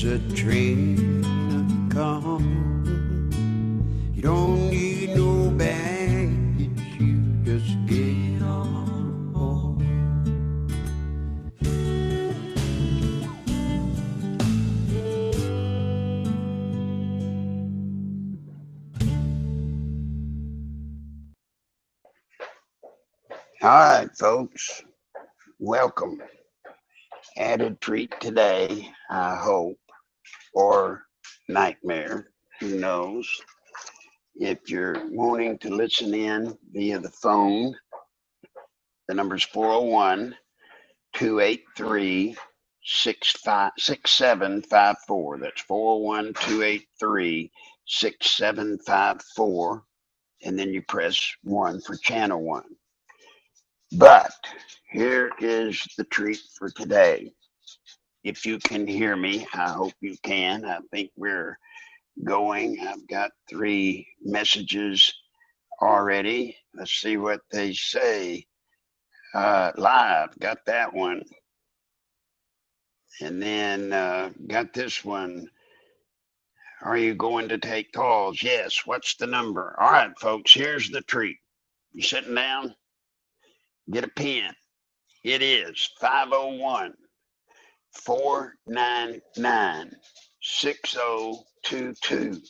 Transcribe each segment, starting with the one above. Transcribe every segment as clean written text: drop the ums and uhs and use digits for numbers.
There's a train come. You don't need no baggage, you just get on board. All right, folks, welcome. Added treat today, I hope, or nightmare, who knows. If you're wanting to listen in via the phone, the number's 401-283-6754. That's 401-283-6754. And then you press 1 for channel 1. But here is the treat for today. If you can hear me, I hope you can. I think we're going. I've got 3 messages already. Let's see what they say. Live, got that one. And then got this one. Are you going to take calls? Yes. What's the number? All right, folks, here's the treat. You sitting down? Get a pen. It is 501-499-6022.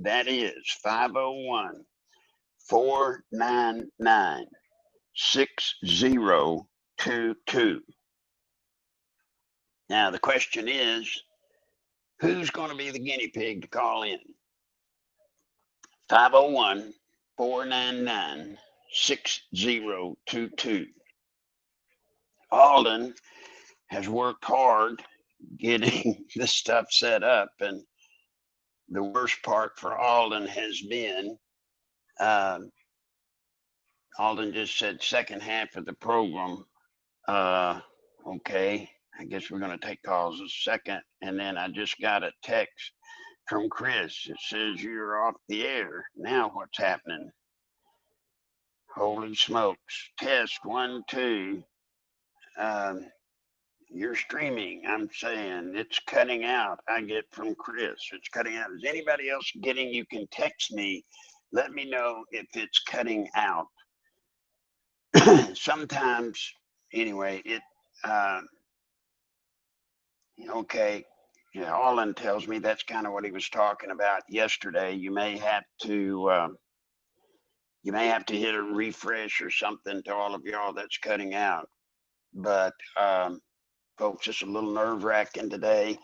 That is 501-499-6022. Now, the question is, who's going to be the guinea pig to call in? 501-499-6022. Alden has worked hard getting this stuff set up, and the worst part for Alden has been, Alden just said second half of the program. Okay, I guess we're going to take calls a second. And then I just got a text from Chris. It says you're off the air. Now what's happening? Holy smokes. Test 1, 2. You're streaming. I'm saying it's cutting out. I get from Chris. It's cutting out. Is anybody else getting? You can text me. Let me know if it's cutting out. Sometimes, anyway, it, okay. Yeah, Allen tells me that's kind of what he was talking about yesterday. You may have to hit a refresh or something to all of y'all that's cutting out. But folks, it's a little nerve-wracking today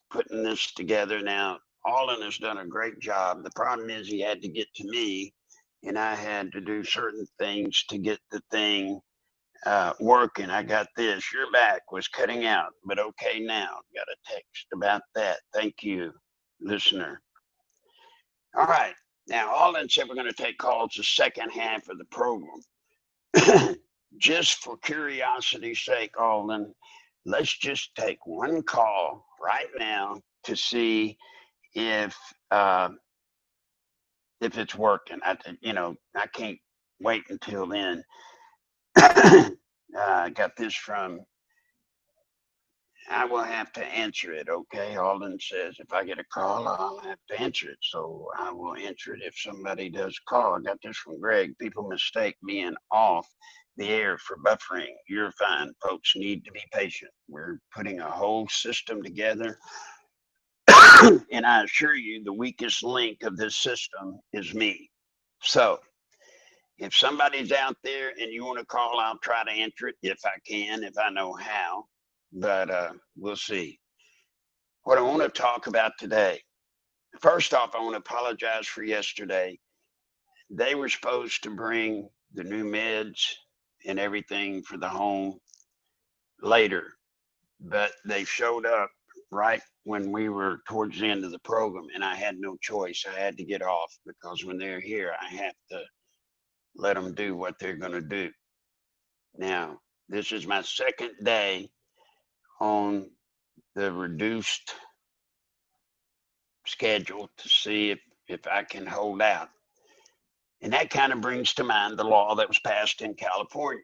putting this together. Now, Alden has done a great job. The problem is he had to get to me, and I had to do certain things to get the thing working. I got this. Your back was cutting out, but okay now. Got a text about that. Thank you, listener. All right. Now, Alden said we're going to take calls the second half of the program. Just for curiosity's sake, Alden, let's just take one call right now to see if it's working. I can't wait until then. I got this from. I will have to answer it. Okay, Alden says if I get a call, I'll have to answer it. So I will answer it if somebody does call. I got this from Greg. People mistake being off the air for buffering. You're fine. Folks need to be patient. We're putting a whole system together. And I assure you, the weakest link of this system is me. So if somebody's out there and you want to call, I'll try to answer it if I can, if I know how. But we'll see. What I want to talk about today. First off, I want to apologize for yesterday. They were supposed to bring the new meds and everything for the home later, but they showed up right when we were towards the end of the program, and I had no choice. I had to get off because when they're here, I have to let them do what they're going to do. Now, this is my second day on the reduced schedule to see if I can hold out. And that kind of brings to mind the law that was passed in California.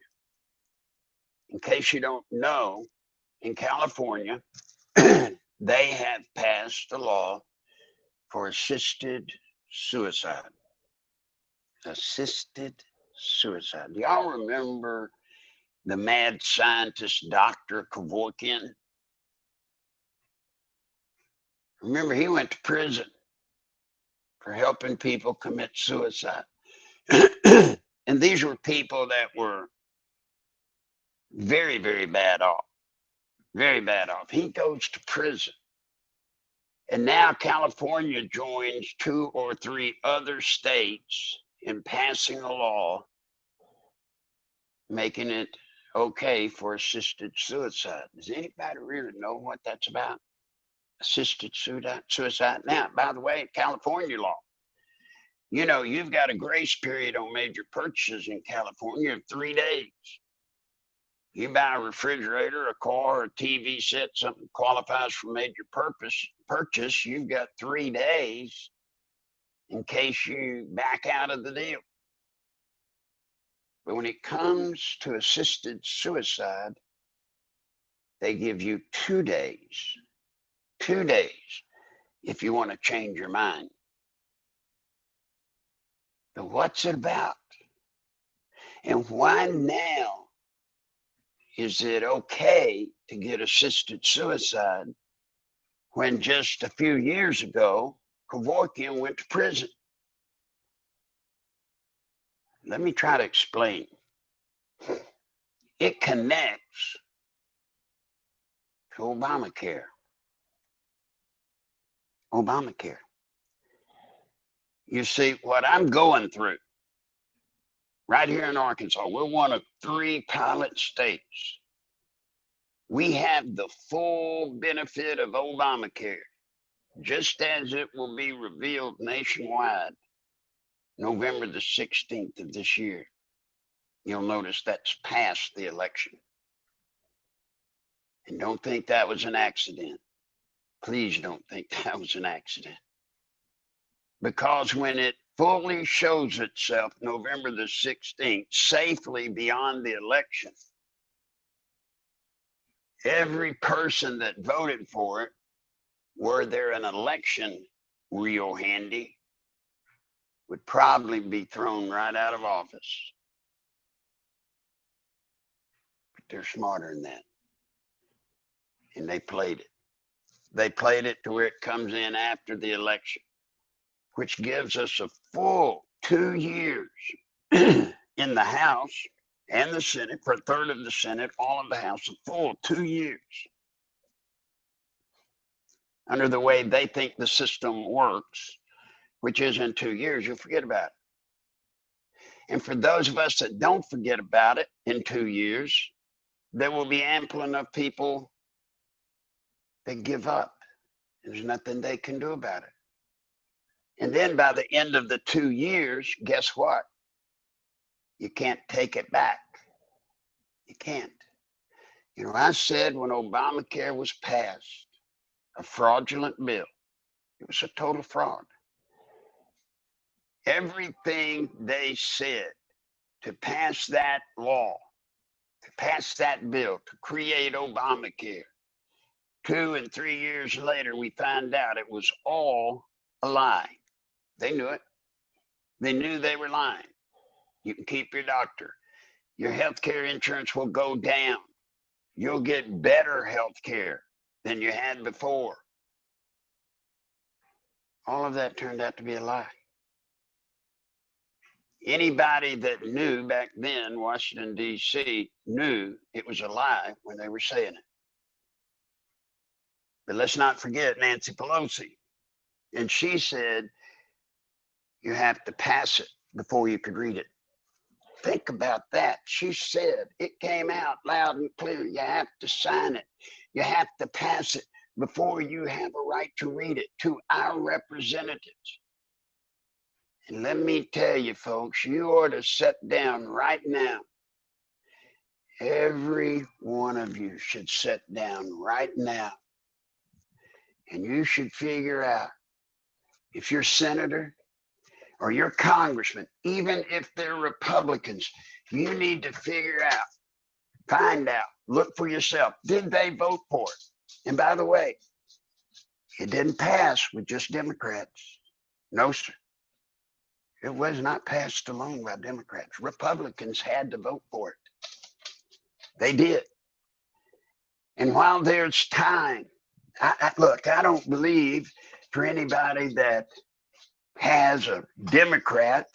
In case you don't know, in California, they have passed a law for assisted suicide. Assisted suicide. Do y'all remember the mad scientist Dr. Kevorkian? Remember, he went to prison for helping people commit suicide. And these were people that were very, very bad off. Very bad off. He goes to prison. And now California joins 2 or 3 other states in passing a law making it okay for assisted suicide. Does anybody really know what that's about? Assisted suicide. Now, by the way, California law, you know, you've got a grace period on major purchases in California of 3 days. You buy a refrigerator, a car, a TV set, something qualifies for major purchase, you've got 3 days in case you back out of the deal. But when it comes to assisted suicide, they give you 2 days. 2 days if you want to change your mind. But what's it about? And why now is it okay to get assisted suicide when just a few years ago, Kevorkian went to prison? Let me try to explain. It connects to Obamacare. Obamacare. You see, what I'm going through right here in Arkansas, we're one of 3 pilot states. We have the full benefit of Obamacare, just as it will be revealed nationwide November the 16th of this year. You'll notice that's past the election. And don't think that was an accident. Please don't think that was an accident. Because when it fully shows itself November the 16th, safely beyond the election, every person that voted for it, were there an election real handy, would probably be thrown right out of office. But they're smarter than that. And they played it. They played it to where it comes in after the election, which gives us a full 2 years in the House and the Senate, for a third of the Senate, all of the House, a full 2 years. Under the way they think the system works, which is in 2 years, you'll forget about it. And for those of us that don't forget about it in 2 years, there will be ample enough people that give up. There's nothing they can do about it. And then by the end of the 2 years, guess what? You can't take it back. You can't. You know, I said when Obamacare was passed, a fraudulent bill, it was a total fraud. Everything they said to pass that law, to pass that bill, to create Obamacare, 2 and 3 years later, we found out it was all a lie. They knew it. They knew they were lying. You can keep your doctor. Your health care insurance will go down. You'll get better health care than you had before. All of that turned out to be a lie. Anybody that knew back then, Washington, D.C., knew it was a lie when they were saying it. But let's not forget Nancy Pelosi. And she said, you have to pass it before you could read it. Think about that. She said, it came out loud and clear. You have to sign it. You have to pass it before you have a right to read it to our representatives. And let me tell you, folks, you ought to sit down right now. Every one of you should sit down right now. And you should figure out if your senator or your congressman, even if they're Republicans, you need to figure out, find out, look for yourself. Did they vote for it? And by the way, It didn't pass with just Democrats. No, sir. It was not passed alone by Democrats. Republicans had to vote for it. They did. And while there's time, look, I don't believe for anybody that has a Democrat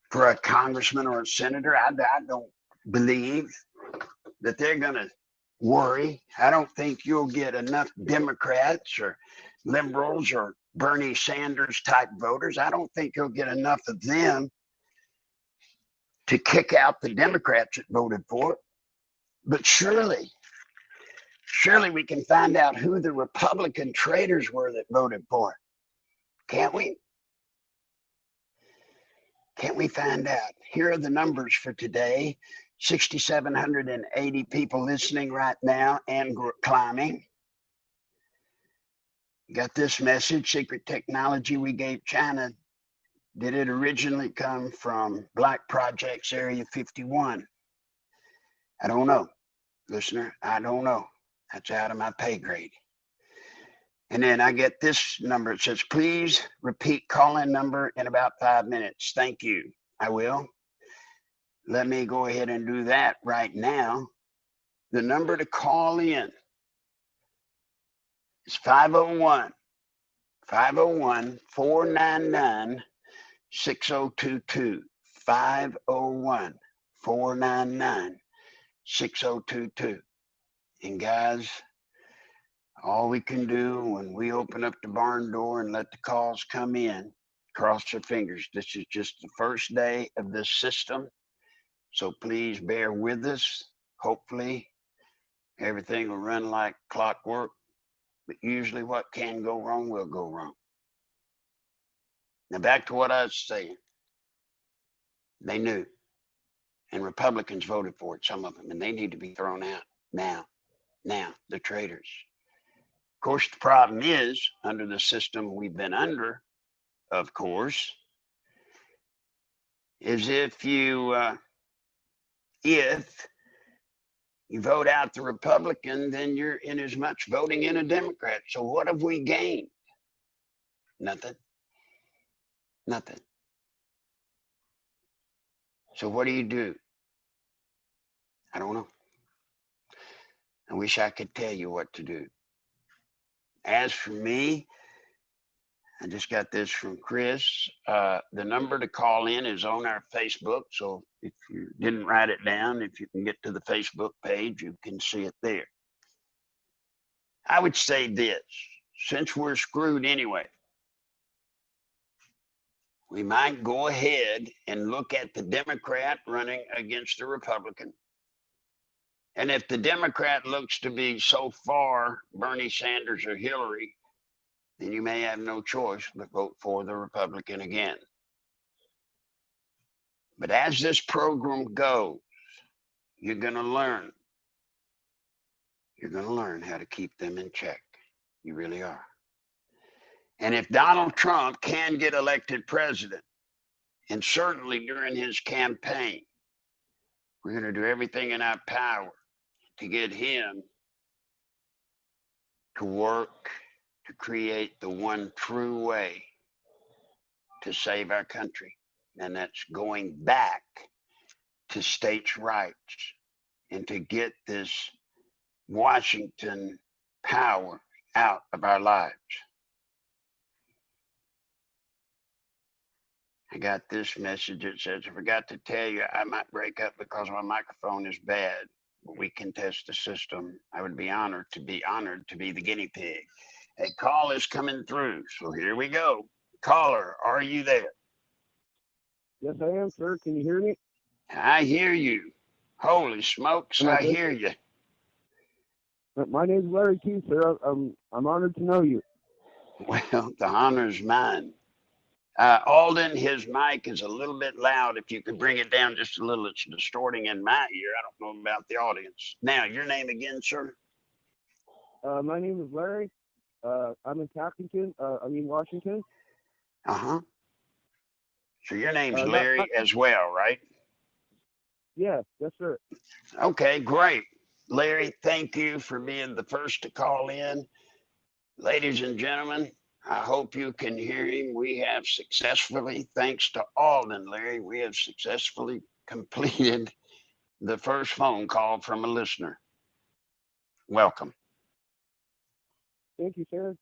for a congressman or a senator, I don't believe that they're going to worry. I don't think you'll get enough Democrats or liberals or Bernie Sanders type voters. I don't think you'll get enough of them to kick out the Democrats that voted for it. But surely we can find out who the Republican traitors were that voted for it. Can't we? Can't we find out? Here are the numbers for today. 6,780 people listening right now and climbing. Got this message: secret technology we gave China. Did it originally come from Black Projects Area 51? I don't know, listener. I don't know. That's out of my pay grade. And then I get this number. It says, please repeat call-in number in about 5 minutes. Thank you. I will. Let me go ahead and do that right now. The number to call in is 501-499-6022. 501-499-6022. And guys, all we can do when we open up the barn door and let the calls come in, cross our fingers. This is just the first day of this system. So please bear with us. Hopefully everything will run like clockwork. But usually what can go wrong will go wrong. Now back to what I was saying. They knew. And Republicans voted for it, some of them, and they need to be thrown out now. Now, the traitors. Of course, the problem is, under the system we've been under, of course, is if you vote out the Republican, then you're in as much voting in a Democrat. So what have we gained? Nothing. Nothing. So what do? I don't know. I wish I could tell you what to do. As for me, I just got this from Chris. The number to call in is on our Facebook. So if you didn't write it down, if you can get to the Facebook page, you can see it there. I would say this, since we're screwed anyway, we might go ahead and look at the Democrat running against the Republican. And if the Democrat looks to be so far Bernie Sanders or Hillary, then you may have no choice but vote for the Republican again. But as this program goes, you're going to learn. You're going to learn how to keep them in check. You really are. And if Donald Trump can get elected president, and certainly during his campaign, we're going to do everything in our power to get him to work to create the one true way to save our country. And that's going back to states' rights and to get this Washington power out of our lives. I got this message. It says, I forgot to tell you, I might break up because my microphone is bad. But we can test the system. I would be honored to be the guinea pig. A call is coming through. So here we go. Caller, are you there? Yes, I am, sir. Can you hear me? I hear you. Holy smokes, I hear you. My name's Larry too, sir. I'm honored to know you. Well, the honor's mine. Alden, his mic is a little bit loud. If you could bring it down just a little, it's distorting in my ear. I don't know about the audience. Now, your name again, sir? My name is Larry. I'm in Washington. Uh-huh. So your name's Larry as well, right? Yes, sir. Okay, great. Larry, thank you for being the first to call in. Ladies and gentlemen, I hope you can hear him. We have successfully, thanks to Alden, Larry, we have successfully completed the first phone call from a listener. Welcome. Thank you, sir.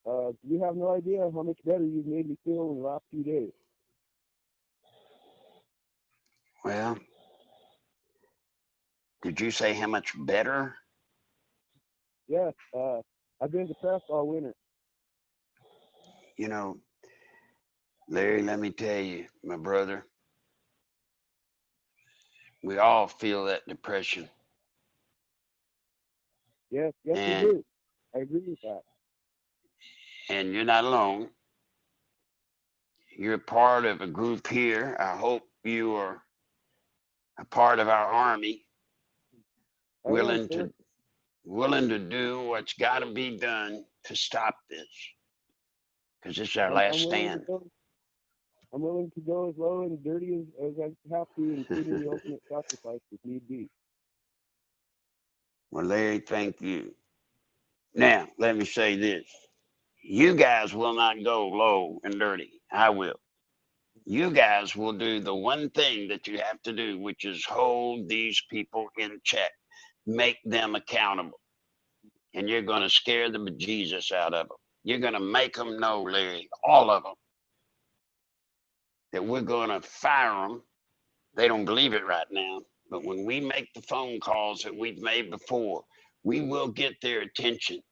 You have no idea how much better you've made me feel in the last few days. Well, did you say how much better? Yes, I've been depressed all winter. You know, Larry, let me tell you, my brother, we all feel that depression. Yes, we And do. I agree with that. and you're not alone. You're part of a group here. I hope you are a part of our army, willing to do what's got to be done to stop this, because this is our last stand. I'm willing to go as low and dirty as I have to, including the ultimate sacrifice if need be. Well, Larry, thank you. Now, let me say this. You guys will not go low and dirty. I will. You guys will do the one thing that you have to do, which is hold these people in check, make them accountable. And you're going to scare the bejesus out of them. You're going to make them know, Larry, all of them, that we're going to fire them. They don't believe it right now. But when we make the phone calls that we've made before, we will get their attention.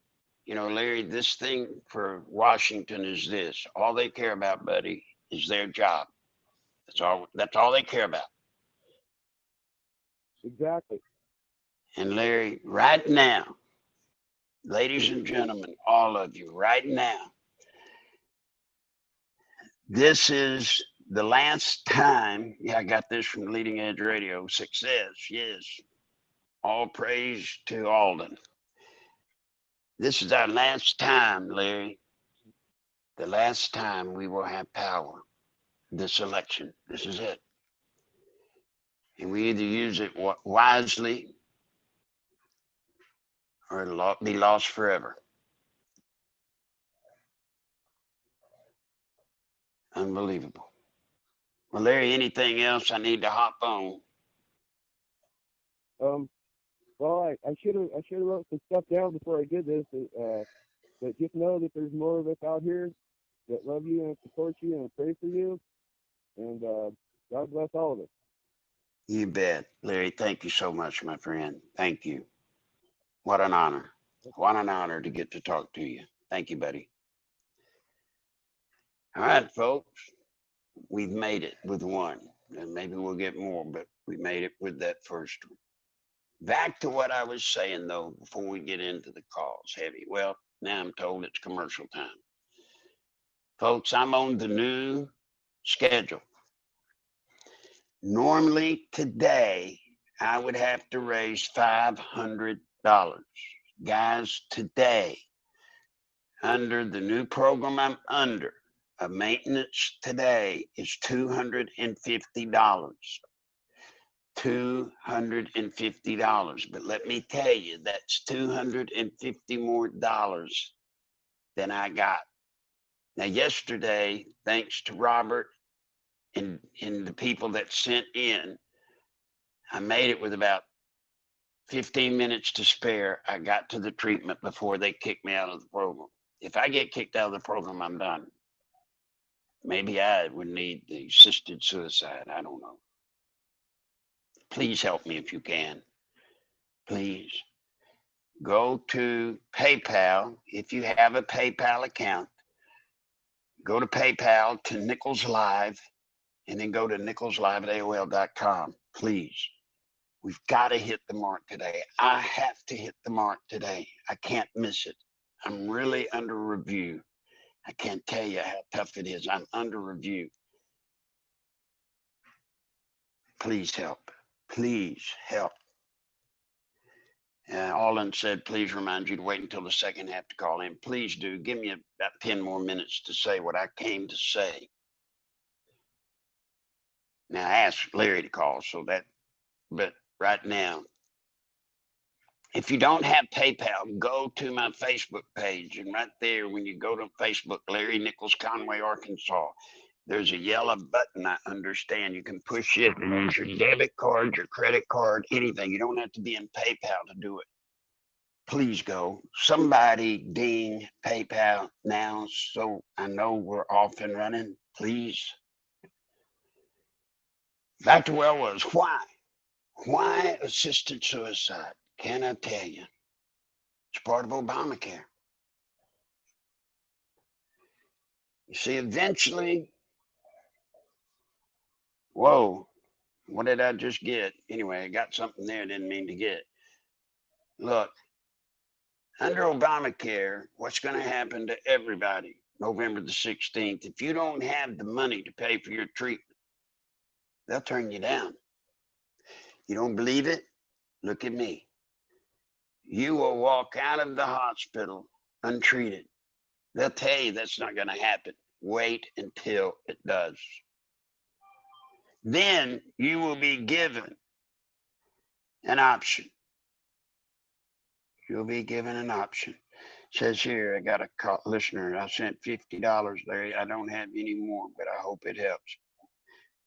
You know, Larry, this thing for Washington is this. All they care about, buddy, is their job. That's all they care about. Exactly. And Larry, right now, ladies and gentlemen, all of you, right now, this is the last time. Yeah, I got this from Leading Edge Radio. Success, yes. All praise to Alden. This is our last time, Larry. The last time we will have power. This election. This is it. And we either use it wisely or it'll be lost forever. Unbelievable. Well, Larry, anything else I need to hop on? Well, I should have wrote some stuff down before I did this. But just know that there's more of us out here that love you and support you and pray for you. And God bless all of us. You bet. Larry, thank you so much, my friend. Thank you. What an honor. What an honor to get to talk to you. Thank you, buddy. All right, folks. We've made it with one. And maybe we'll get more, but we made it with that first one. Back to what I was saying, though, before we get into the calls, Heavy. Well, now I'm told it's commercial time. Folks, I'm on the new schedule. Normally, today, I would have to raise $500. Guys, today, under the new program I'm under, a maintenance today is $250. $250. But let me tell you, that's $250 more than I got. Now, yesterday, thanks to Robert and the people that sent in, I made it with about 15 minutes to spare. I got to the treatment before they kicked me out of the program. If I get kicked out of the program, I'm done. Maybe I would need the assisted suicide. I don't know. Please help me if you can. Please. Go to PayPal. If you have a PayPal account, go to PayPal to Nichols Live and then go to nicholslive@aol.com. Please. We've got to hit the mark today. I have to hit the mark today. I can't miss it. I'm really under review. I can't tell you how tough it is. I'm under review. Please help. Please help. Alden said, please remind you to wait until the second half to call in. Please do. Give me about 10 more minutes to say what I came to say. Now, I asked Larry to call, but right now, If you don't have PayPal, go to my Facebook page. And right there, when you go to Facebook, Larry Nichols, Conway, Arkansas, there's a yellow button. I understand. You can push it and use your debit card, your credit card, anything. You don't have to be in PayPal to do it. Please go. Somebody ding PayPal now so I know we're off and running. Please. Back to where I was. Why? Why assisted suicide? Can I tell you? It's part of Obamacare. You see, eventually, whoa, what did I just get? Anyway, I got something there I didn't mean to get. Look, under Obamacare, what's going to happen to everybody November the 16th? If you don't have the money to pay for your treatment, they'll turn you down. You don't believe it? Look at me. You will walk out of the hospital untreated. They'll tell you that's not going to happen. Wait until it does. Then you will be given an option. You'll be given an option. It says here, I got a listener. I sent $50 there. I don't have any more, but I hope it helps.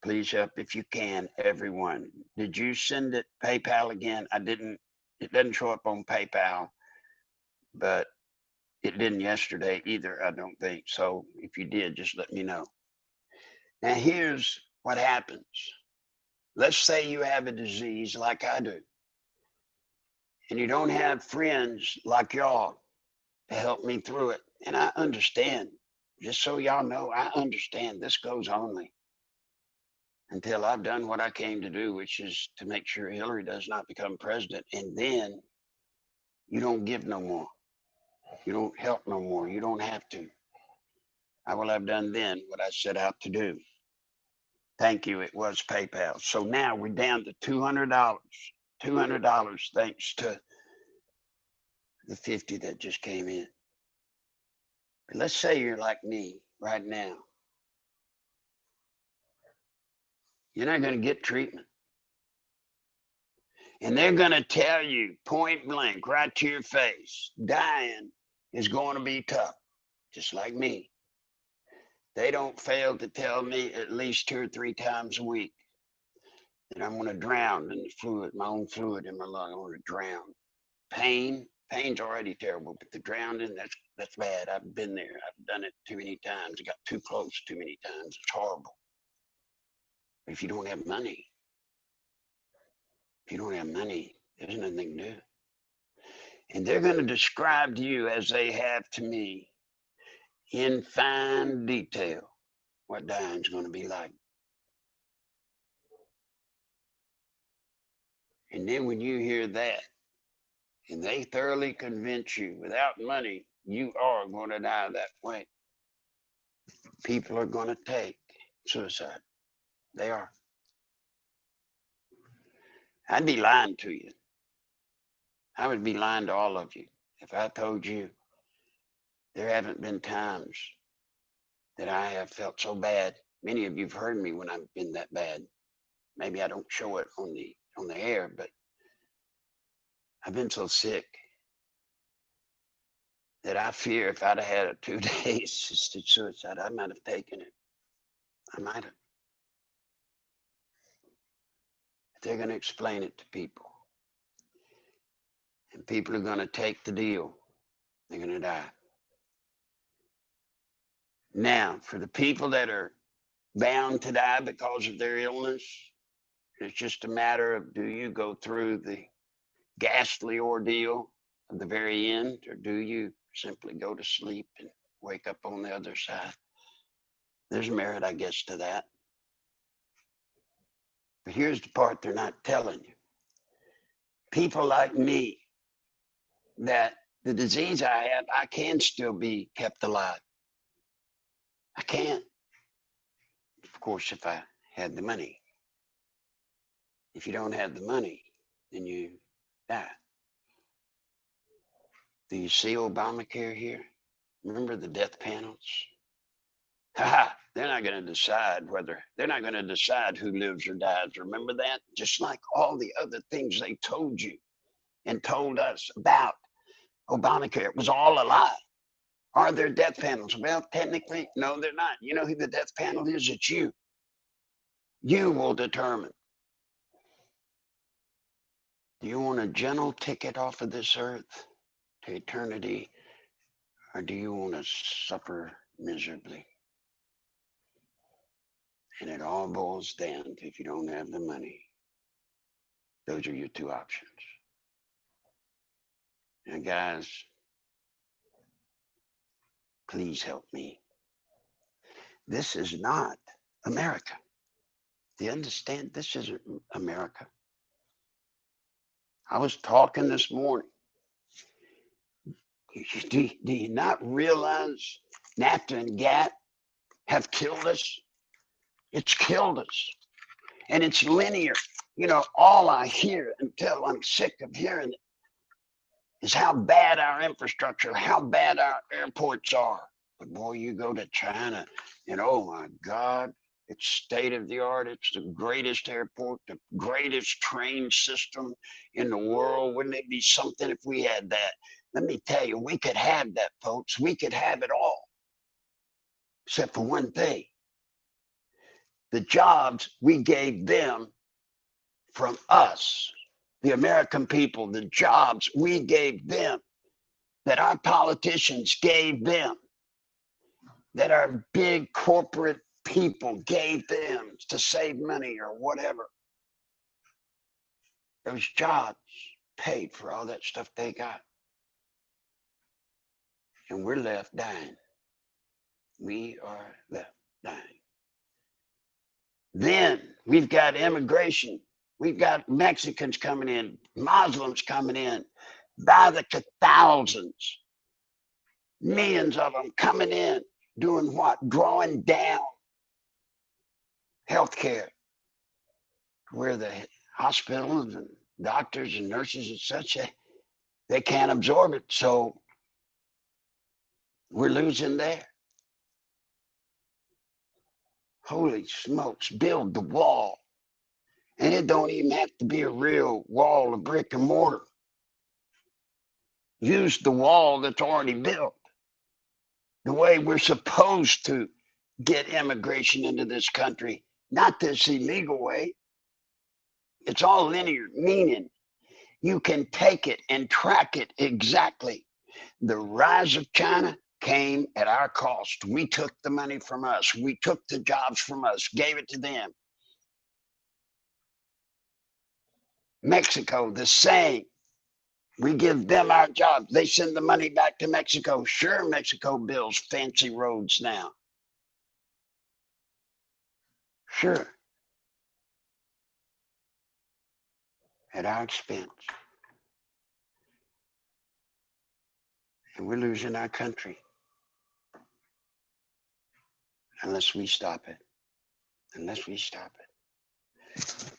Please help if you can, everyone. Did you send it PayPal again? I didn't. It doesn't show up on PayPal, but it didn't yesterday either, I don't think. So if you did, just let me know. Now, here's what happens. Let's say you have a disease like I do, and you don't have friends like y'all to help me through it. And I understand. Just so y'all know, I understand this goes only until I've done what I came to do, which is to make sure Hillary does not become president. And then you don't give no more. You don't help no more. You don't have to. I will have done then what I set out to do. Thank you. It was PayPal. So now we're down to $200. $200 thanks to the 50 that just came in. But let's say you're like me right now. You're not going to get treatment. And they're going to tell you point blank, right to your face, dying is going to be tough, just like me. They don't fail to tell me at least 2 or 3 times a week that I'm going to drown in the fluid, my own fluid in my lung. I'm going to drown. Pain's already terrible, but the drowning, that's bad. I've been there. I've done it too many times. I got too close too many times. It's horrible. But if you don't have money, there's nothing to do. And they're going to describe to you, as they have to me, in fine detail, what dying's going to be like. And then when you hear that, and they thoroughly convince you without money, you are going to die that way. People are going to take suicide. They are. I'd be lying to you. I would be lying to all of you if I told you there haven't been times that I have felt so bad. Many of you have heard me when I've been that bad. Maybe I don't show it on the air, but I've been so sick that I fear if I'd have had a 2-day assisted suicide, I might have taken it. I might have. But they're going to explain it to people. And people are going to take the deal. They're going to die. Now, for the people that are bound to die because of their illness, it's just a matter of, do you go through the ghastly ordeal of the very end, or do you simply go to sleep and wake up on the other side? There's merit, I guess, to that. But here's the part they're not telling you. People like me, that the disease I have, I can still be kept alive. I can. Of course, if I had the money. If you don't have the money, then you die. Do you see Obamacare here? Remember the death panels? They're not going to decide who lives or dies. Remember that? Just like all the other things they told you and told us about Obamacare. It was all a lie. Are there death panels? Well, technically, no, they're not. You know who the death panel is? It's you. You will determine. Do you want a gentle ticket off of this earth to eternity, or do you want to suffer miserably? And it all boils down to, if you don't have the money, those are your two options. And guys, please help me. This is not America. Do you understand? This isn't America. I was talking this morning. Do you not realize NAFTA and GATT have killed us? It's killed us. And it's linear. You know, all I hear until I'm sick of hearing it is how bad our infrastructure, how bad our airports are. But boy, you go to China and oh my God, it's state of the art. It's the greatest airport, the greatest train system in the world. Wouldn't it be something if we had that? Let me tell you, we could have that, folks. We could have it all. Except for one thing. The jobs we gave them from us, the American people, the jobs we gave them, that our politicians gave them, that our big corporate people gave them to save money or whatever. Those jobs paid for all that stuff they got. And we're left dying. We are left dying. Then we've got immigration. We've got Mexicans coming in, Muslims coming in by the thousands, millions of them coming in, doing what? Drawing down healthcare, where the hospitals and doctors and nurses and such, they can't absorb it. So we're losing there. Holy smokes, build the wall. And it don't even have to be a real wall of brick and mortar. Use the wall that's already built. The way we're supposed to get immigration into this country, not this illegal way. It's all linear, meaning you can take it and track it exactly. The rise of China came at our cost. We took the money from us. We took the jobs from us, gave it to them. Mexico, the same. We give them our jobs. They send the money back to Mexico. Sure, Mexico builds fancy roads now. Sure. At our expense. And we're losing our country. Unless we stop it. Unless we stop it.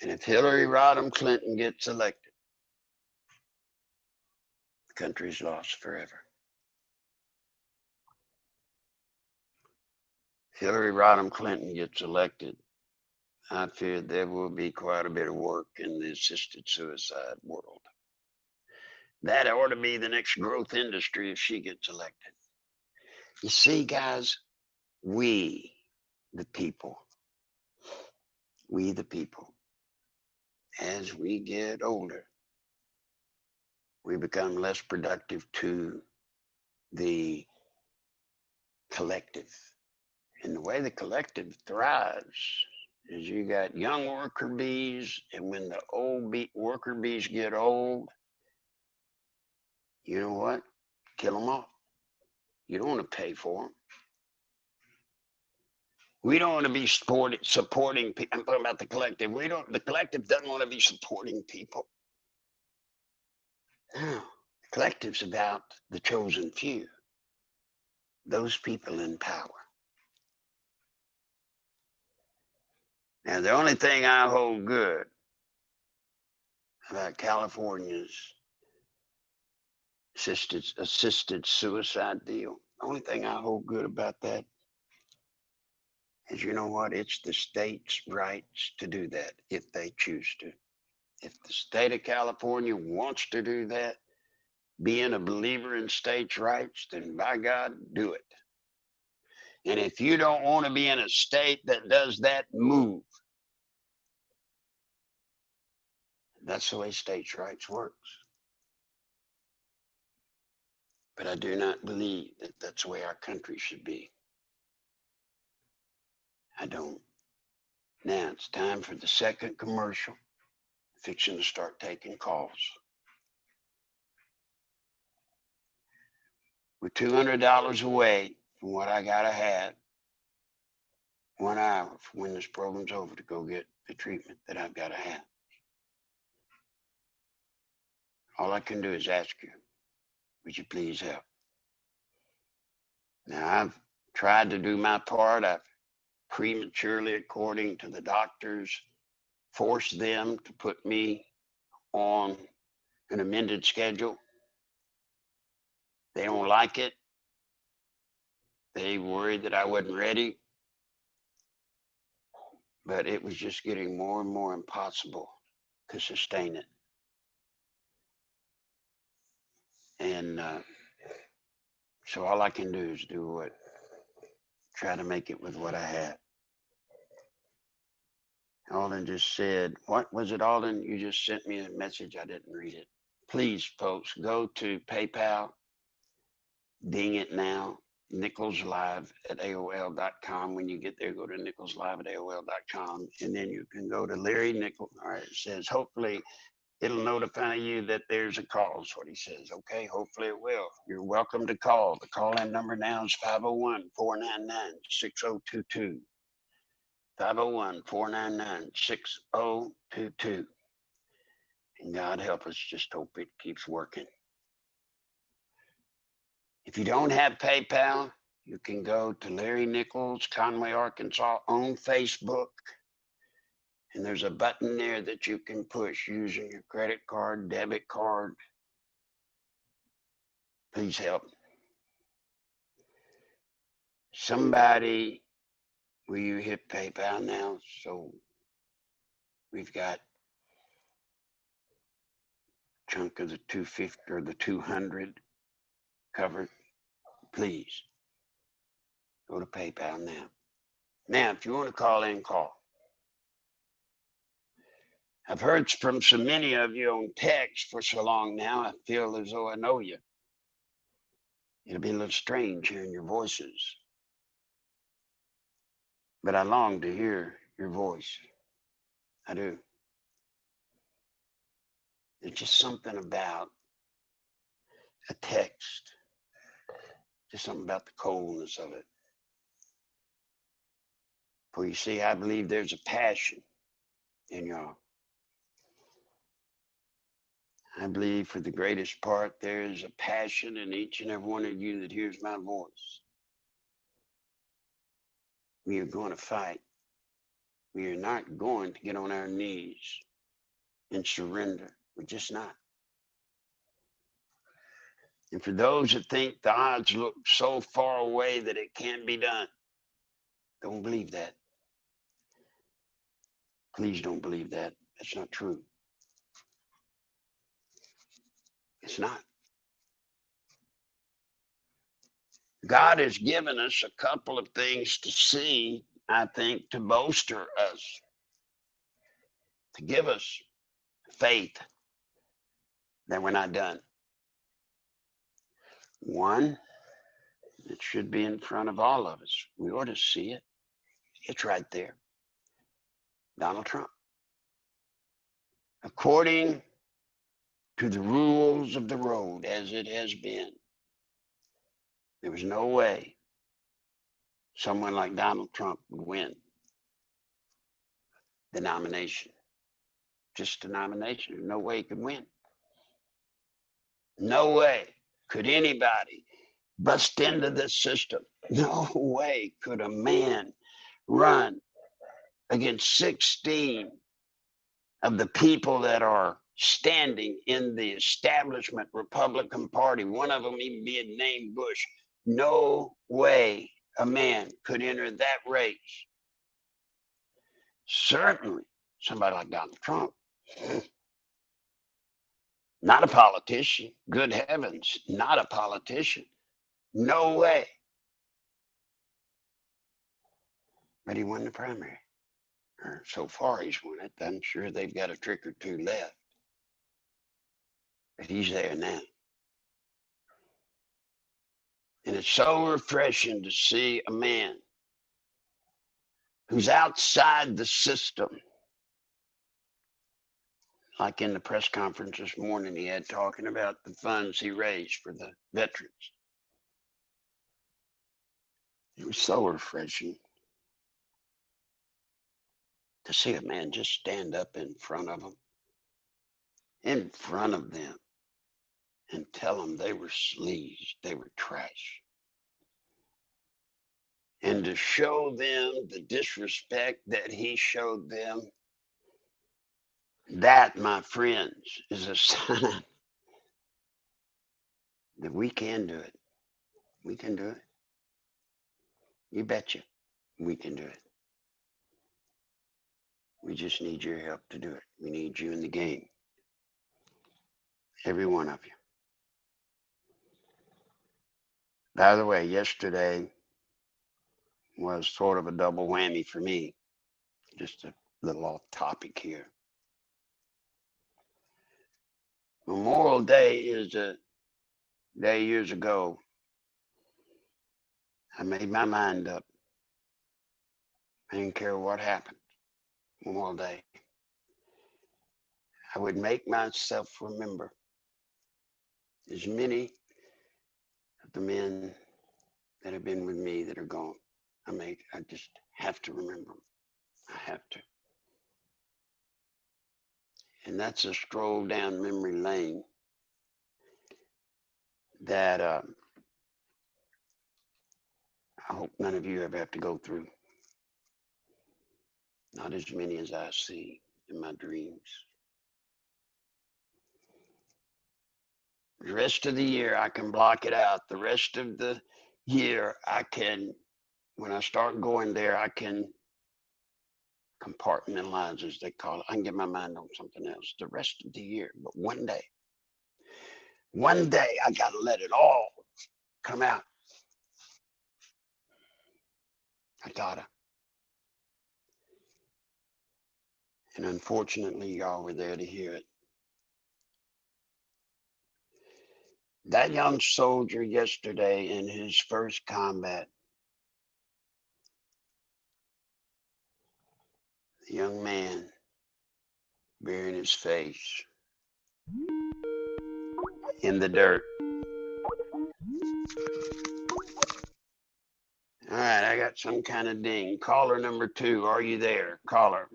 And if Hillary Rodham Clinton gets elected, the country's lost forever. If Hillary Rodham Clinton gets elected, I fear there will be quite a bit of work in the assisted suicide world. That ought to be the next growth industry if she gets elected. You see, guys, we the people, as we get older, we become less productive to the collective. And the way the collective thrives is you got young worker bees, and when the old worker bees get old, you know what? Kill them off. You don't want to pay for them. We don't want to be supporting people. I'm talking about the collective. The collective doesn't want to be supporting people. No, the collective's about the chosen few. Those people in power. Now, the only thing I hold good about California's assisted suicide deal, the only thing I hold good about that is, you know what? It's the state's rights to do that if they choose to. If the state of California wants to do that, being a believer in states' rights, then by God, do it. And if you don't want to be in a state that does that, move. That's the way states' rights works. But I do not believe that that's the way our country should be. I don't. Now it's time for the second commercial. Fixing to start taking calls. We're $200 away from what I gotta have 1 hour from when this program's over to go get the treatment that I've gotta have. All I can do is ask you, would you please help? Now I've tried to do my part. I've prematurely, according to the doctors, forced them to put me on an amended schedule. They don't like it. They worried that I wasn't ready. But it was just getting more and more impossible to sustain it. And so all I can do is try to make it with what I have. Alden just said, what was it, Alden? You just sent me a message. I didn't read it. Please, folks, go to PayPal, ding it now, Nichols Live at AOL.com. When you get there, go to Nichols Live at AOL.com. And then you can go to Larry Nichols. All right, it says, hopefully it'll notify you that there's a call, is what he says. Okay, hopefully it will. You're welcome to call. The call-in number now is 501-499-6022. 501-499-6022. And God help us, just hope it keeps working. If you don't have PayPal, you can go to Larry Nichols, Conway, Arkansas, on Facebook. And there's a button there that you can push using your credit card, debit card. Please help. Somebody, will you hit PayPal now? So we've got a chunk of the 250 or the 200 covered. Please go to PayPal now. Now, if you want to call in, call. I've heard from so many of you on text for so long now, I feel as though I know you. It'll be a little strange hearing your voices. But I long to hear your voice. I do. There's just something about a text, just something about the coldness of it. For you see, I believe there's a passion in y'all. I believe for the greatest part, there is a passion in each and every one of you that hears my voice. We are going to fight. We are not going to get on our knees and surrender. We're just not. And for those that think the odds look so far away that it can't be done, don't believe that. Please don't believe that. That's not true. It's not. God has given us a couple of things to see, I think, to bolster us, to give us faith that we're not done. One, it should be in front of all of us. We ought to see it. It's right there. Donald Trump. According to the rules of the road as it has been, there was no way someone like Donald Trump would win the nomination. Just a nomination. There's no way he could win. No way could anybody bust into this system. No way could a man run against 16 of the people that are standing in the establishment Republican Party, one of them even being named Bush. No way a man could enter that race. Certainly somebody like Donald Trump. Not a politician. Good heavens, not a politician. No way. But he won the primary. Or so far he's won it. I'm sure they've got a trick or two left. But he's there now. And it's so refreshing to see a man who's outside the system. Like in the press conference this morning, he had talking about the funds he raised for the veterans. It was so refreshing to see a man just stand up in front of them, and tell them they were sleaze, they were trash. And to show them the disrespect that he showed them, that, my friends, is a sign that we can do it. We can do it. You betcha. We can do it. We just need your help to do it. We need you in the game. Every one of you. By the way, yesterday was sort of a double whammy for me. Just a little off topic here. Memorial Day is a day years ago. I made my mind up. I didn't care what happened. Memorial Day. I would make myself remember as many of the men that have been with me that are gone. I just have to remember them. I have to. And that's a stroll down memory lane that I hope none of you ever have to go through. Not as many as I see in my dreams. The rest of the year, I can block it out. The rest of the year, when I start going there, I can compartmentalize, as they call it. I can get my mind on something else the rest of the year. But one day, I got to let it all come out. I gotta. And unfortunately, y'all were there to hear it. That young soldier yesterday in his first combat, the young man burying his face in the dirt. All right, I got some kind of ding. Caller number 2, are you there? Caller.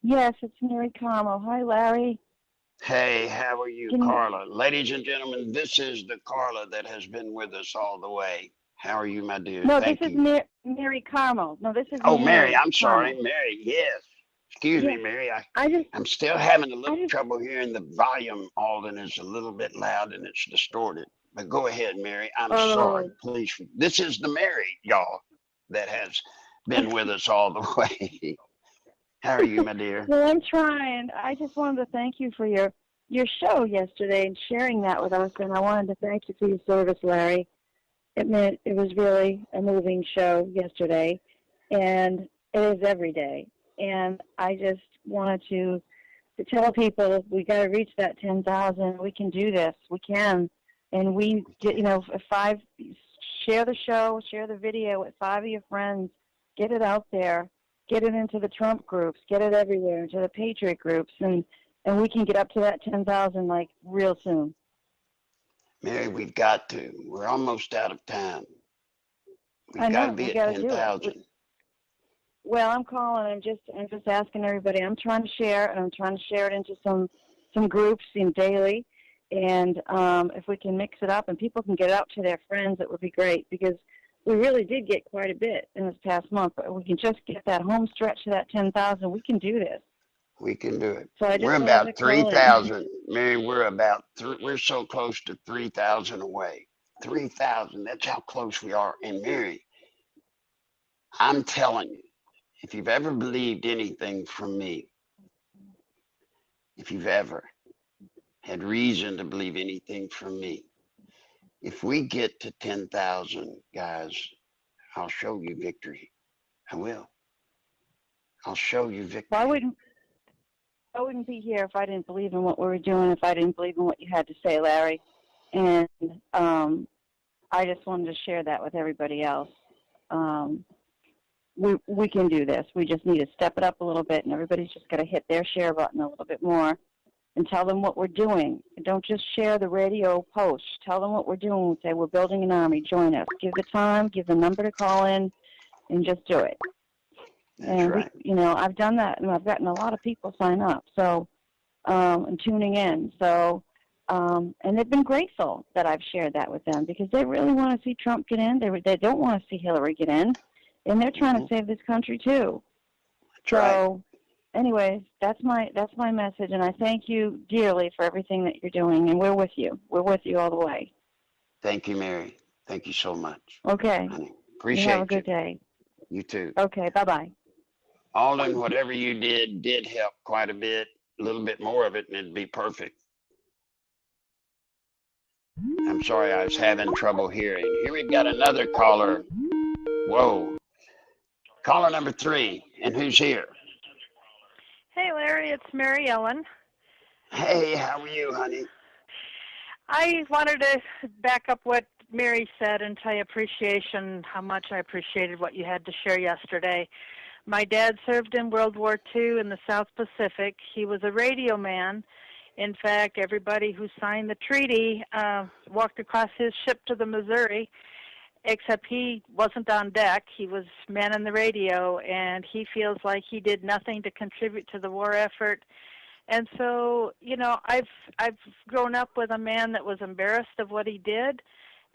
Yes, it's Mary Carmel. Hi, Larry. Hey, how are you, Carla? Ladies and gentlemen, this is the Carla that has been with us all the way. How are you, my dear? No, Thank this you. is Mary Carmel. No, this is Mary, I'm Carmel. sorry. Mary, yes. Excuse me, Mary. I'm still having a little trouble hearing the volume. Alden is a little bit loud and it's distorted. But go ahead, Mary. I'm sorry. Please. This is the Mary, y'all, that has been with us all the way. How are you, my dear? Well, I'm trying. I just wanted to thank you for your show yesterday and sharing that with us. And I wanted to thank you for your service, Larry. It was really a moving show yesterday, and it is every day. And I just wanted to tell people we got to reach that 10,000. We can do this. We can. And we get, share the show, share the video with 5 of your friends, get it out there, get it into the Trump groups, get it everywhere, into the Patriot groups, and we can get up to that 10,000 like real soon. Mary, we've got to. We're almost out of time. We've got to be at 10,000. Well, I'm calling. I'm just asking everybody. I'm trying to share, and I'm trying to share it into some groups daily. And if we can mix it up and people can get it out to their friends, it would be great, because we really did get quite a bit in this past month. But we can just get that home stretch to that 10,000. We can do this. We can do it. So we're about 3,000. Mary, we're so close to 3,000 away. 3,000. That's how close we are. And Mary, I'm telling you, if you've ever believed anything from me, if you've ever had reason to believe anything from me. If we get to 10,000 guys, I'll show you victory. I will. I'll show you victory. Well, I wouldn't be here if I didn't believe in what we were doing, if I didn't believe in what you had to say, Larry. And I just wanted to share that with everybody else. We can do this. We just need to step it up a little bit, and everybody's just got to hit their share button a little bit more and tell them what we're doing. Don't just share the radio post. Tell them what we're doing. Say, we're building an army. Join us. Give the time, give the number to call in, and just do it. That's right. I've done that, and I've gotten a lot of people sign up, and tuning in. So, and they've been grateful that I've shared that with them because they really want to see Trump get in. They don't want to see Hillary get in, and they're trying to save this country too. That's right. Anyways, that's my message, and I thank you dearly for everything that you're doing, and we're with you. We're with you all the way. Thank you, Mary. Thank you so much. Okay. Honey, appreciate you. Have a good day. You too. Okay, bye-bye. Alden, whatever you did help quite a bit, a little bit more of it, and it'd be perfect. I'm sorry, I was having trouble hearing. Here we've got another caller. Whoa. Caller number 3, and who's here? Hey, Larry, it's Mary Ellen. Hey, how are you, honey? I wanted to back up what Mary said and tell you how much I appreciated what you had to share yesterday. My dad served in World War II in the South Pacific. He was a radio man. In fact, everybody who signed the treaty walked across his ship to the Missouri, except he wasn't on deck. He was manning the radio, and he feels like he did nothing to contribute to the war effort. And so, I've grown up with a man that was embarrassed of what he did,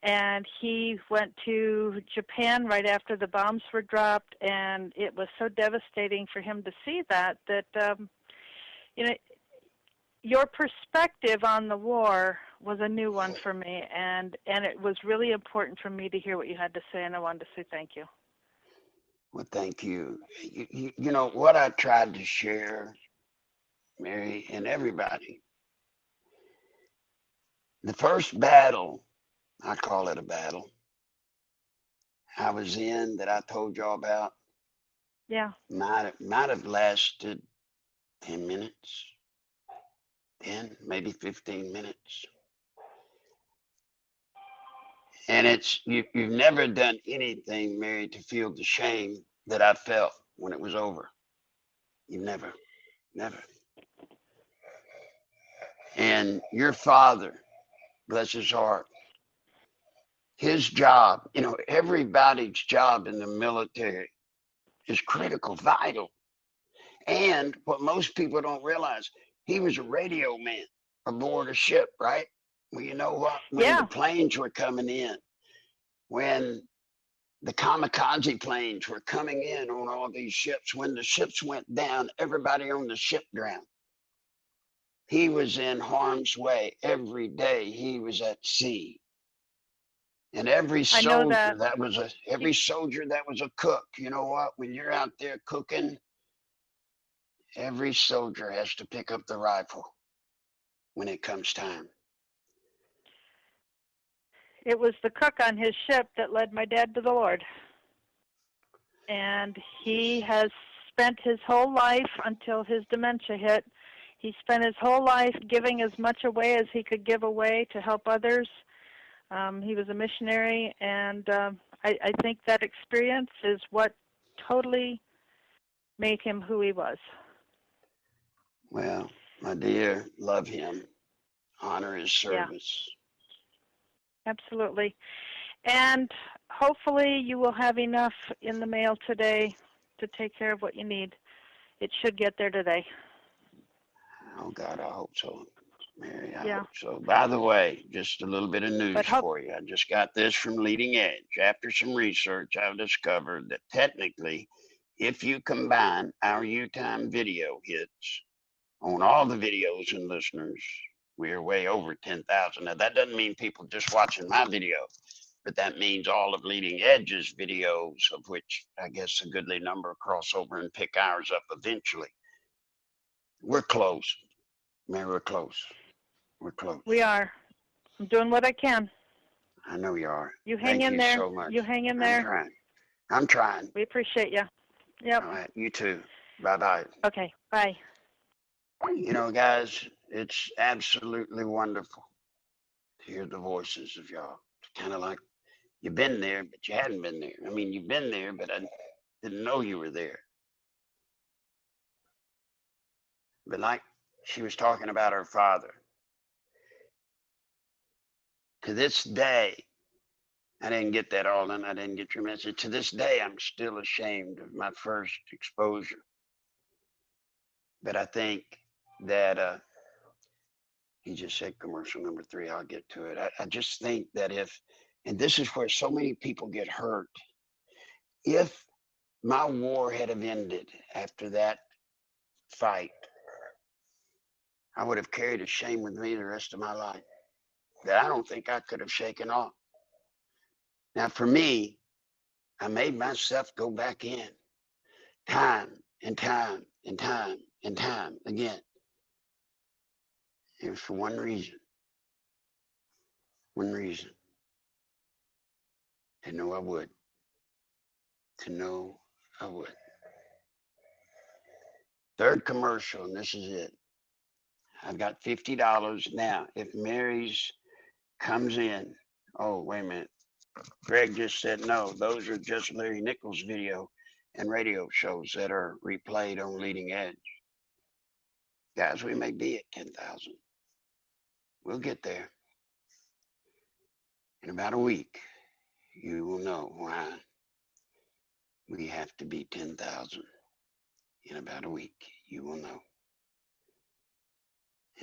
and he went to Japan right after the bombs were dropped, and it was so devastating for him to see that your perspective on the war was a new one for me, and it was really important for me to hear what you had to say, and I wanted to say thank you. Well, thank you. You know, what I tried to share, Mary, and everybody, the first battle, I call it a battle, I was in that I told y'all about, Yeah. might have lasted 10 minutes, 10, maybe 15 minutes. And you've never done anything, Mary, to feel the shame that I felt when it was over. You never. And your father, bless his heart, his job, everybody's job in the military is critical, vital. And what most people don't realize, he was a radio man aboard a ship, right? Well, you know what? When the planes were coming in, when the kamikaze planes were coming in on all these ships, when the ships went down, everybody on the ship drowned. He was in harm's way every day. He was at sea. And every soldier that was a cook. You know what? When you're out there cooking, every soldier has to pick up the rifle when it comes time. It was the cook on his ship that led my dad to the Lord. And he has spent his whole life until his dementia hit. He spent his whole life giving as much away as he could give away to help others. He was a missionary, and I think that experience is what totally made him who he was. Well, my dear, love him. Honor his service. Yeah. Absolutely. And hopefully you will have enough in the mail today to take care of what you need. It should get there today. Oh, God, I hope so, Mary. I hope so. By the way, just a little bit of news for you. I just got this from Leading Edge. After some research, I've discovered that technically, if you combine our U-Time video hits on all the videos and listeners, we are way over 10,000. Now, that doesn't mean people just watching my video, but that means all of Leading Edge's videos, of which I guess a goodly number cross over and pick ours up eventually. We're close. Man, we're close. We're close. We are. I'm doing what I can. I know you are. You hang in there. Thank you so much. You hang in there. I'm trying. We appreciate you. Yep. All right. You too. Bye-bye. Okay. Bye. You know, guys, it's absolutely wonderful to hear the voices of y'all. It's kind of like you've been there, but you hadn't been there. I mean, you've been there, but I didn't know you were there. But like she was talking about her father, to this day, I didn't get that all in. I didn't get your message. To this day, I'm still ashamed of my first exposure. But I think that he just said commercial number 3. I'll get to it. I just think that and this is where so many people get hurt. If my war had have ended after that fight, I would have carried a shame with me the rest of my life that I don't think I could have shaken off. Now, for me, I made myself go back in time and time and time and time again. It was for one reason. One reason. To know I would. To know I would. Third commercial, and this is it. I've got $50 now. If Mary's comes in, oh, wait a minute. Greg just said no. Those are just Larry Nichols video and radio shows that are replayed on Leading Edge. Guys, we may be at 10,000. We'll get there. In about a week, you will know why we have to be 10,000. In about a week, you will know.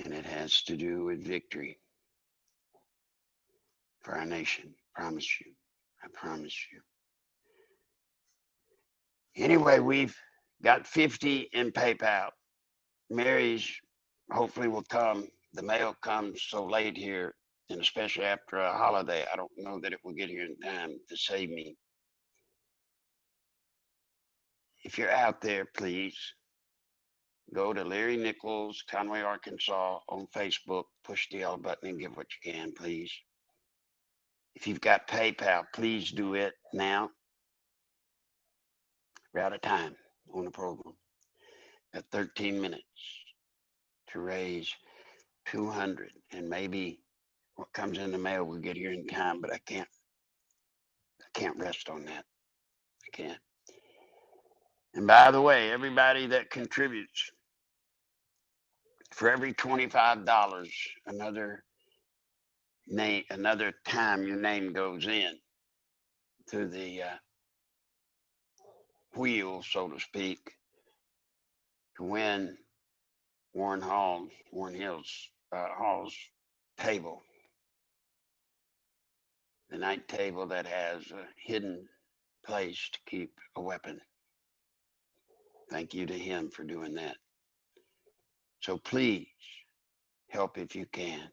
And it has to do with victory for our nation. Promise you. I promise you. Anyway, we've got 50 in PayPal. Mary's hopefully will come. The mail comes so late here, and especially after a holiday, I don't know that it will get here in time to save me. If you're out there, please go to Larry Nichols, Conway, Arkansas on Facebook, push the L button and give what you can, please. If you've got PayPal, please do it now. We're out of time on the program. Got 13 minutes to raise 200, and maybe what comes in the mail will get here in time, but I can't rest on that. I can't. And by the way, everybody that contributes, for every $25, another time your name goes in to the wheel, so to speak, to win Warren Hill's table, the night table that has a hidden place to keep a weapon. Thank you to him for doing that. So please help if you can.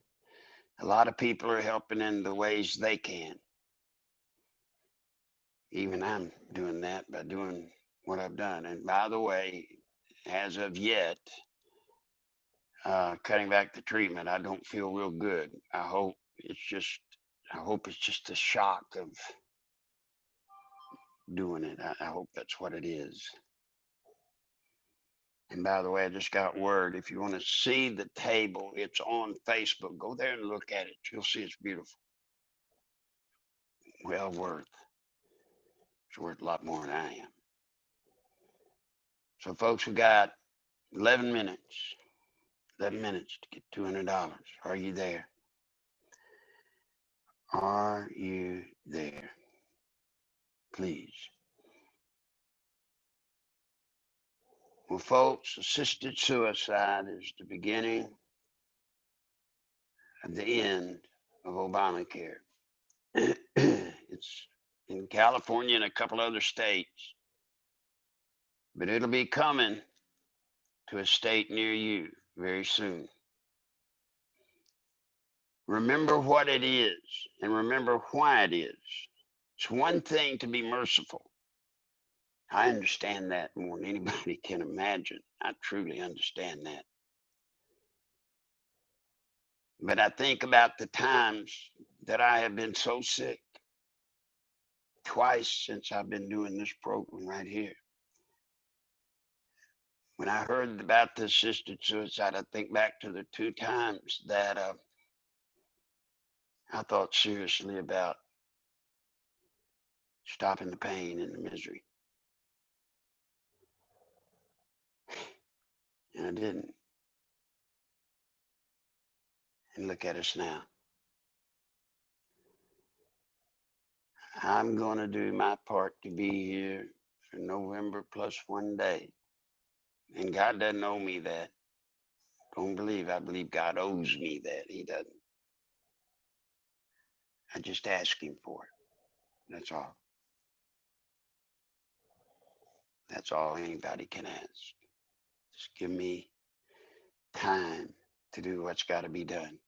A lot of people are helping in the ways they can. Even I'm doing that by doing what I've done. And by the way, as of yet, cutting back the treatment, I don't feel real good. I hope it's just a shock of doing it. I hope that's what it is. And by the way, I just got word. If you want to see the table, it's on Facebook. Go there and look at it. You'll see it's beautiful. Well worth. It's worth a lot more than I am. So folks, we got 11 minutes. 11 minutes to get $200. Are you there? Are you there? Please. Well, folks, assisted suicide is the beginning of the end of Obamacare. It's in California and a couple other states, but it'll be coming to a state near you very soon. Remember what it is and remember why it is. It's one thing to be merciful. I understand that more than anybody can imagine. I truly understand that. But I think about the times that I have been so sick, twice since I've been doing this program right here. When I heard about the assisted suicide, I think back to the 2 times that I thought seriously about stopping the pain and the misery. And I didn't. And look at us now. I'm going to do my part to be here for November plus 1 day. And God doesn't owe me that. Don't believe. I believe God owes me that. He doesn't. I just ask him for it. That's all. That's all anybody can ask. Just give me time to do what's got to be done.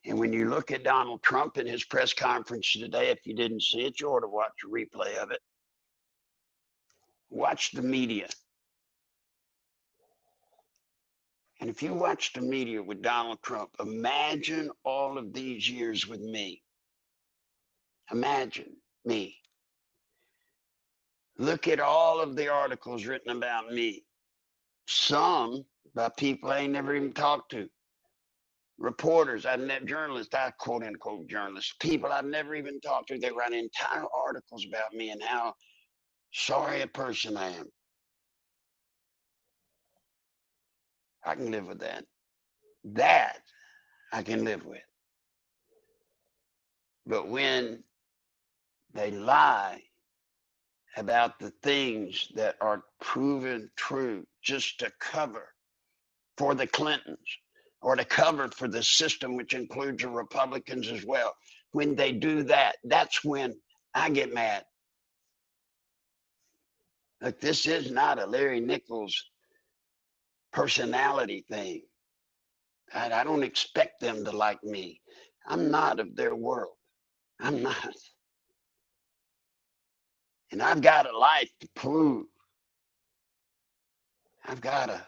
And when you look at Donald Trump in his press conference today, if you didn't see it, you ought to watch a replay of it. Watch the media. And if you watch the media with Donald Trump, imagine all of these years with me. Imagine me. Look at all of the articles written about me. Some by people I ain't never even talked to. Reporters, journalists, I quote unquote journalists, people I've never even talked to. They write entire articles about me and how sorry a person I am. I can live with that. That I can live with. But when they lie about the things that are proven true just to cover for the Clintons or to cover for the system, which includes the Republicans as well, when they do that, that's when I get mad. Look, this is not a Larry Nichols personality thing. I don't expect them to like me. I'm not of their world. I'm not. And I've got a life to prove. I've got a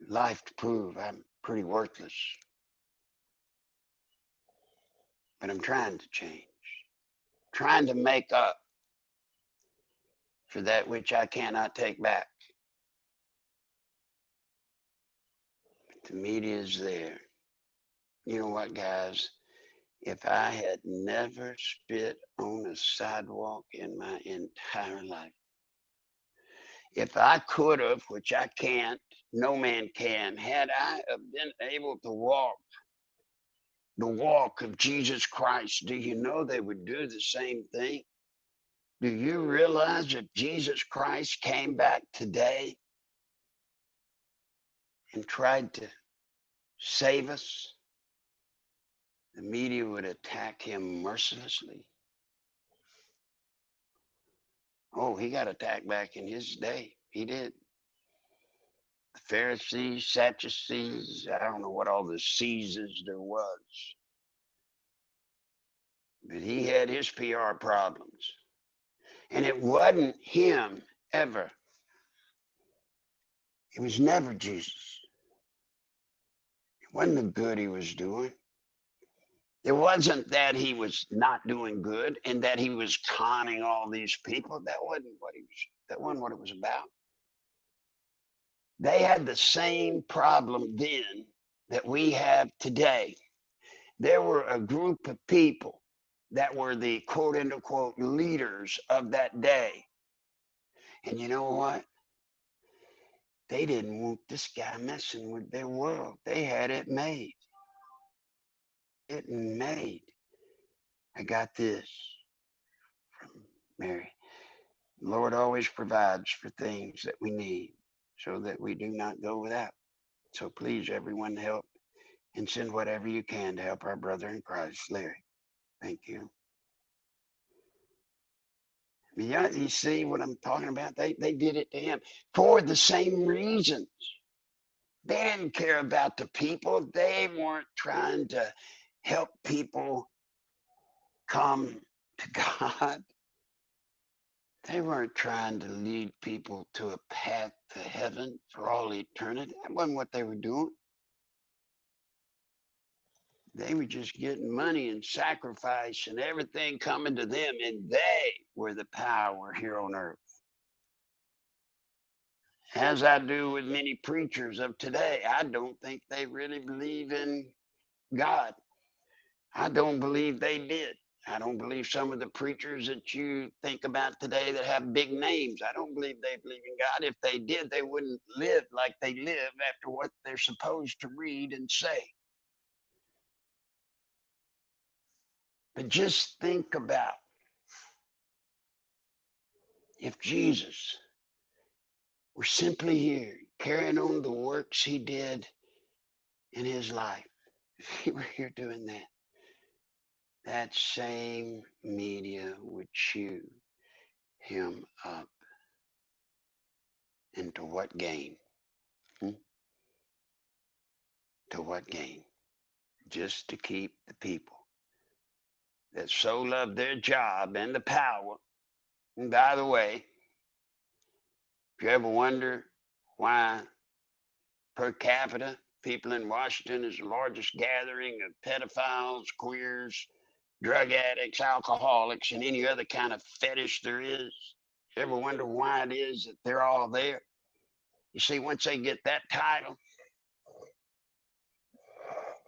life to prove. I'm pretty worthless. But I'm trying to change. Trying to make up for that which I cannot take back. But the media is there. You know what, guys? If I had never spit on a sidewalk in my entire life, if I could have, which I can't, no man can, had I been able to walk the walk of Jesus Christ, do you know they would do the same thing? Do you realize if Jesus Christ came back today and tried to save us, the media would attack him mercilessly? Oh, he got attacked back in his day. He did. The Pharisees, Sadducees, I don't know what all the Caesars there was. But he had his PR problems. And it wasn't him ever. It was never Jesus. It wasn't the good he was doing. It wasn't that he was not doing good and that he was conning all these people. That wasn't what it was about. They had the same problem then that we have today. There were a group of people that were the quote unquote leaders of that day. And you know what? They didn't want this guy messing with their world. They had it made. I got this from Mary. The Lord always provides for things that we need so that we do not go without. So please, everyone, help and send whatever you can to help our brother in Christ, Larry. Thank you. Yeah, you see what I'm talking about? They did it to him for the same reasons. They didn't care about the people. They weren't trying to help people come to God. They weren't trying to lead people to a path to heaven for all eternity. That wasn't what they were doing. They were just getting money and sacrifice and everything coming to them, and they were the power here on earth. As I do with many preachers of today, I don't think they really believe in God. I don't believe they did. I don't believe some of the preachers that you think about today that have big names, I don't believe they believe in God. If they did, they wouldn't live like they live after what they're supposed to read and say. But just think about if Jesus were simply here carrying on the works he did in his life, if he were here doing that, that same media would chew him up. And to what gain? To what gain? Just to keep the people that so love their job and the power. And by the way, if you ever wonder why per capita people in Washington is the largest gathering of pedophiles, queers, drug addicts, alcoholics, and any other kind of fetish there is, you ever wonder why it is that they're all there? You see, once they get that title,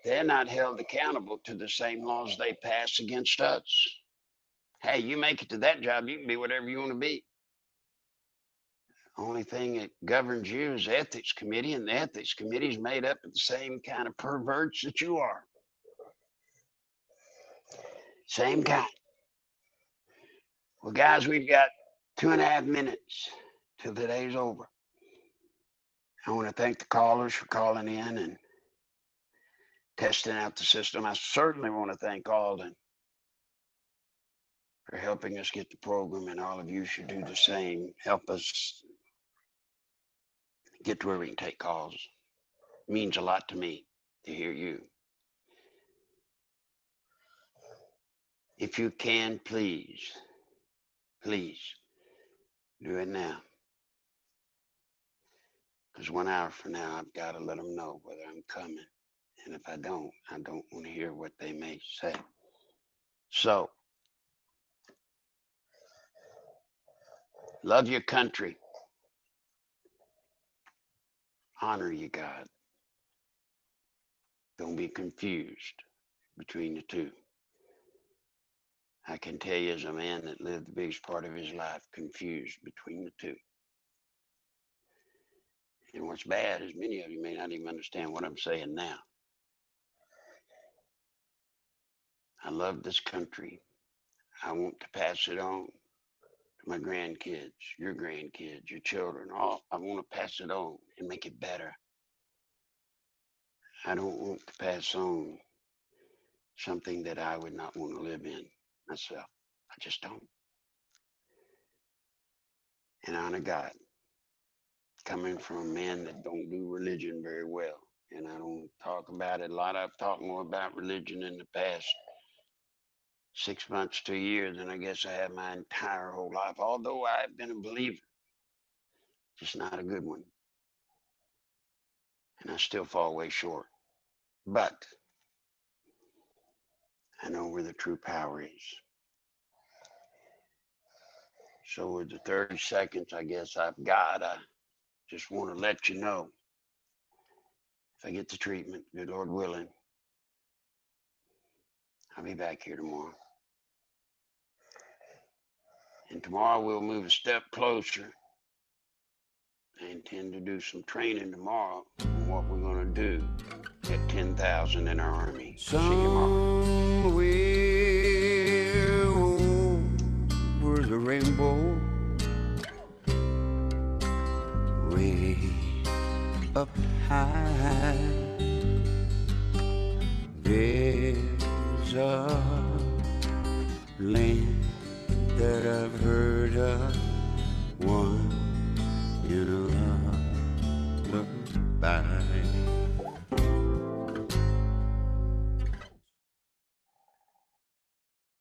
they're not held accountable to the same laws they pass against us. Hey, you make it to that job, you can be whatever you want to be. The only thing that governs you is the ethics committee, and the ethics committee is made up of the same kind of perverts that you are. Same kind. Well, guys, we've got 2.5 minutes till the day's over. I want to thank the callers for calling in and testing out the system. I certainly want to thank Alden for helping us get the program, and all of you should do the same. Help us get to where we can take calls. It means a lot to me to hear you. If you can, please do it now. Because 1 hour from now, I've got to let them know whether I'm coming. And if I don't want to hear what they may say. So, love your country. Honor your God. Don't be confused between the two. I can tell you as a man that lived the biggest part of his life confused between the two. And what's bad is many of you may not even understand what I'm saying now. I love this country. I want to pass it on to my grandkids, your children. I want to pass it on and make it better. I don't want to pass on something that I would not want to live in myself. I just don't. And honor God. Coming from a man that don't do religion very well. And I don't talk about it a lot. I've talked more about religion in the past 6 months to a year than I guess I have my entire whole life. Although I've been a believer, just not a good one. And I still fall way short. But I know where the true power is. So with the 30 seconds I guess I've got, I just want to let you know, if I get the treatment, good Lord willing, I'll be back here tomorrow. And tomorrow we'll move a step closer. I intend to do some training tomorrow on what we're going to do at 10,000 in our Army. See you tomorrow. Over the rainbow, way up high, there's a land that I've heard of, one in a lullaby.